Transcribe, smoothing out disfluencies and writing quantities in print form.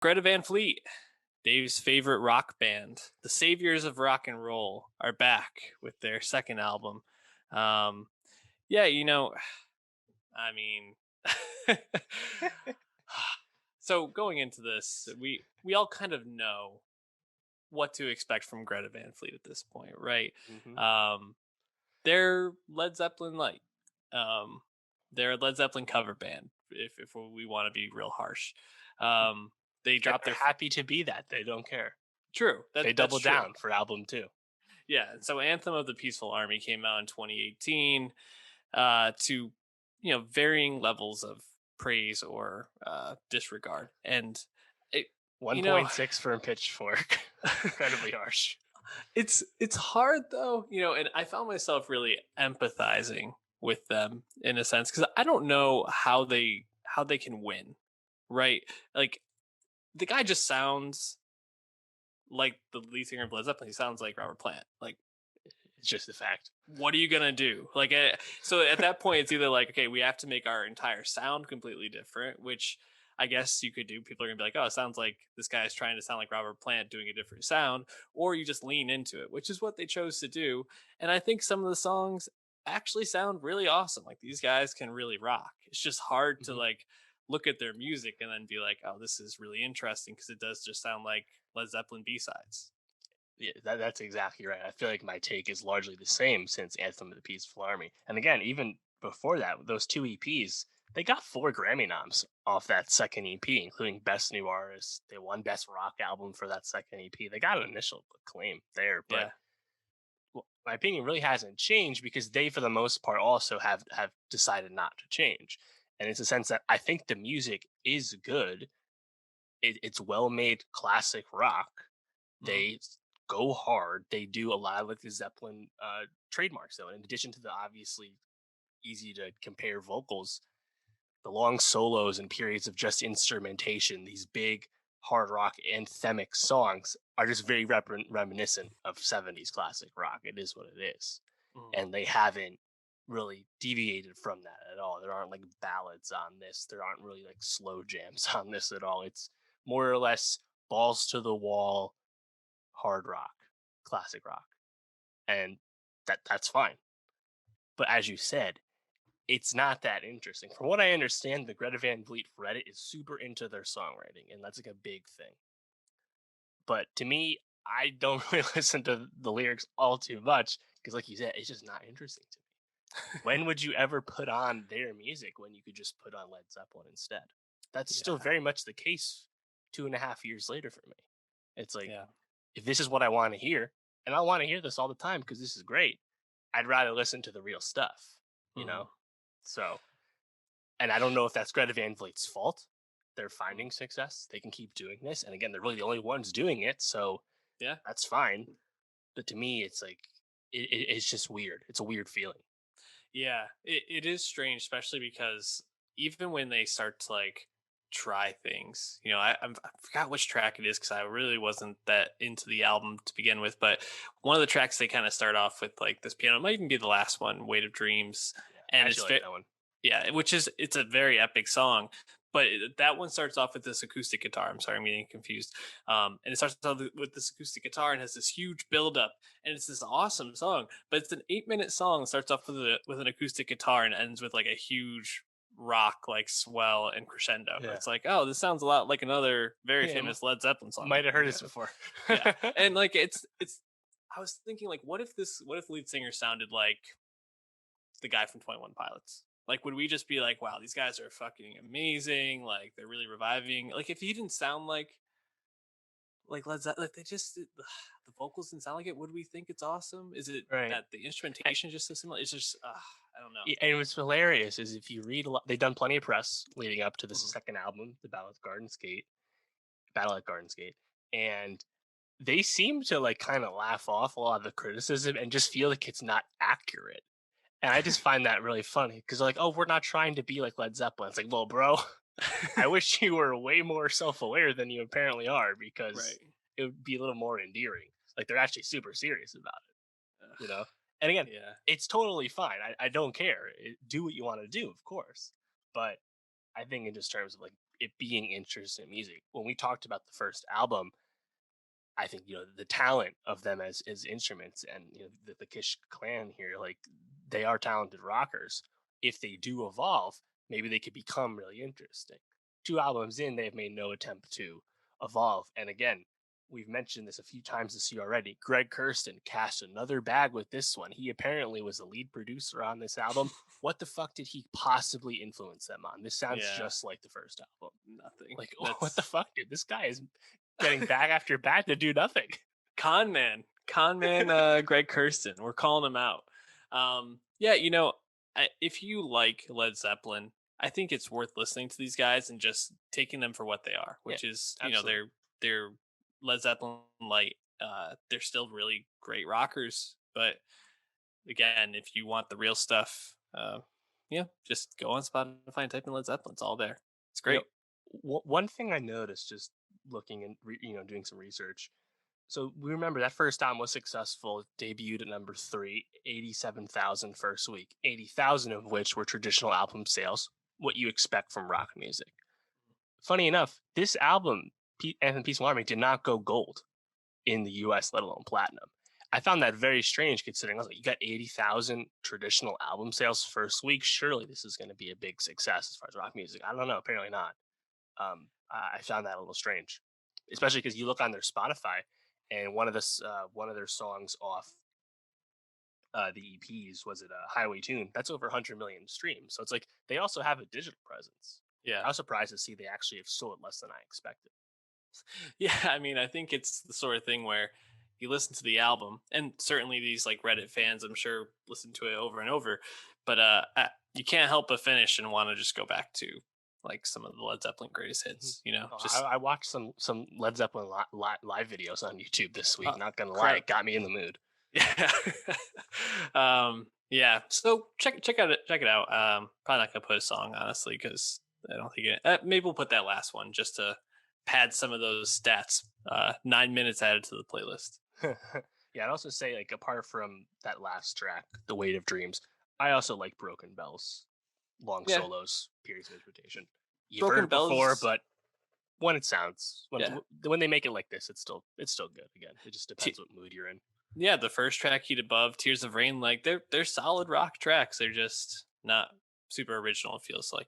Greta Van Fleet, Dave's favorite rock band, the saviors of rock and roll, are back with their second album. Um, yeah, I mean, so going into this, we all kind of know what to expect from Greta Van Fleet at this point, right? hmm Um, they're Led Zeppelin light. Um, they're a Led Zeppelin cover band. If we want to be real harsh, they And dropped they're their happy to be that. They don't care. true. They That's double true. down for album two. Yeah. So Anthem of the Peaceful Army came out in 2018 to varying levels of praise or disregard, and it, you know 1.6 for a pitchfork. Incredibly harsh. it's hard though, and I found myself really empathizing with them in a sense because I don't know how they can win, right? Like the guy just sounds like the lead singer of Led Zeppelin. He sounds like Robert Plant. Like, It's just a fact. what are you gonna do? Like, so at that point, it's either like, okay, we have to make our entire sound completely different, which I guess you could do. People are gonna be like, oh, it sounds like this guy is trying to sound like Robert Plant doing a different sound, or you just lean into it, which is what they chose to do. And I think some of the songs actually sound really awesome. Like these guys can really rock. It's just hard to hmm like look at their music and then be like, oh, this is really interesting because it does just sound like Led Zeppelin B sides. Yeah, that's exactly right. I feel like my take is largely the same since Anthem of the Peaceful Army. And again, even before that, those two EPs, they got 4 Grammy noms off that second EP, including Best New Artist. They won Best Rock Album for that second EP. They got an initial acclaim there, but Yeah. my opinion really hasn't changed because they, for the most part, also have decided not to change. And it's a sense that I think the music is good. It's well made classic rock. Mhm. Go hard. They do a lot of like the Zeppelin trademarks, though. In addition to the obviously easy to compare vocals, the long solos and periods of just instrumentation, these big hard rock anthemic songs are just very reminiscent of 70s classic rock. It is what it is. Mhm. And they haven't really deviated from that at all. There aren't like ballads on this. There aren't really like slow jams on this at all. It's more or less balls to the wall, hard rock, classic rock. And that's fine. But as you said, it's not that interesting. From what I understand, the Greta Van Fleet Reddit is super into their songwriting, and that's like a big thing. But to me, I don't really listen to the lyrics all too much because, like you said, it's just not interesting to me. When would you ever put on their music when you could just put on Led Zeppelin instead? That's still Yeah. very much the case 2.5 years later for me. It's like, Yeah. if this is what I want to hear, and I want to hear this all the time because this is great, I'd rather listen to the real stuff, you Mhm. know? So, and I don't know if that's Greta Van Fleet's fault. They're Mhm. finding success. They can keep doing this. And again, they're really the only ones doing it. So Yeah. that's fine. But to me, it's like, it's just weird. It's a weird feeling. Yeah. It is strange, especially because even when they start to like try things, I forgot which track it is because I really wasn't that into the album to begin with. But one of the tracks they kind of start off with like this piano, it might even be the last one, "Weight of Dreams," Yeah. I and actually like that one. yeah, it's a very epic song, but that one starts off with this acoustic guitar. I'm sorry, I'm getting confused. And it starts off with this acoustic guitar and has this huge build up, and it's this awesome song. But it's an 8 minute song. That starts off with an acoustic guitar and ends with like a huge rock like swell and crescendo. Yeah. It's like, oh, this sounds a lot like another very Yeah. famous Led Zeppelin song. Might have heard this before. Yeah, and like it's. I was thinking like, what if the lead singer sounded like the guy from 21 Pilots? Like, would we just be like, wow, these guys are fucking amazing? Like, they're really reviving. Like, if he didn't sound like Led Zeppelin, like they just the vocals didn't sound like it. Would we think it's awesome? Is it Right. that the instrumentation is just so similar? It's just I don't know. And what's hilarious is if you read a lot, they've done plenty of press leading up to this Mhm. second album, The Battle at Gardens Gate, and they seem to like kind of laugh off a lot of the criticism and just feel like it's not accurate. And I just find that really funny because they're like, oh, we're not trying to be like Led Zeppelin. It's like, well, bro, I wish you were way more self aware than you apparently are because Right. it would be a little more endearing. Like they're actually super serious about it, you Ugh, know? And again, yeah. it's totally fine. I don't care. Do what you want to do, of course. But I think in just terms of like it being interesting music. When we talked about the first album, I think the talent of them as instruments, and the Kish clan here, like they are talented rockers. If they do evolve, maybe they could become really interesting. Two albums in, they've made no attempt to evolve. And again, we've mentioned this a few times this year already. Greg Kurstin cast another bag with this one. He apparently was the lead producer on this album. What the fuck did he possibly influence them on? This sounds Yeah, just like the first album. nothing. Like, what the That's fuck, dude? This guy is getting bag after bag to do nothing. con man, Greg Kurstin. We're calling him out. Yeah, if you like Led Zeppelin, I think it's worth listening to these guys and just taking them for what they are, Yeah, which is absolutely. they're Led Zeppelin light. They're still really great rockers, but again, if you want the real stuff, yeah, just go on Spotify and type in Led Zeppelin. It's all there. It's You know, great. one thing I noticed just looking and doing some research. So we remember that first album was successful, debuted at number three, 87,000 first week, 80,000 of which were traditional album sales, what you expect from rock music. Funny enough, this album, Anthem Peaceful Army, did not go gold in the US, let alone platinum. I found that very strange considering I was like, you got 80,000 traditional album sales first week. Surely this is going to be a big success as far as rock music. I don't know. Apparently not. I found that a little strange, especially because you look on their Spotify, and one of their songs off the EPs was it a Highway Tune that's over 100 million streams. So it's like they also have a digital presence. Yeah. I was surprised to see they actually have sold less than I expected. Yeah, I mean, I think it's the sort of thing where you listen to the album, and certainly these like Reddit fans, I'm sure, listen to it over and over. But you can't help but finish and want to just go back to like some of the Led Zeppelin greatest Mhm. hits. Oh, Just I watched some Led Zeppelin live videos on YouTube this week. uh, Not gonna lie, it crap. got me in the mood. Yeah. Yeah. So check it out. Probably not gonna put a song honestly because I don't think it. Maybe we'll put that last one just to pad some of those stats. 9 minutes added to the playlist. Yeah, I'd also say like apart from that last track, "The Weight of Dreams," I also like Broken Bells, long Yeah. solos, periods of instrumentation. You've heard Broken it before, Bells. but when it sounds Yeah. when they make it like this, it's still good. Again, it just depends T- what mood you're in. yeah, the first track, Heat Above, Tears of Rain, like they're solid rock tracks. They're just not super original. It feels like.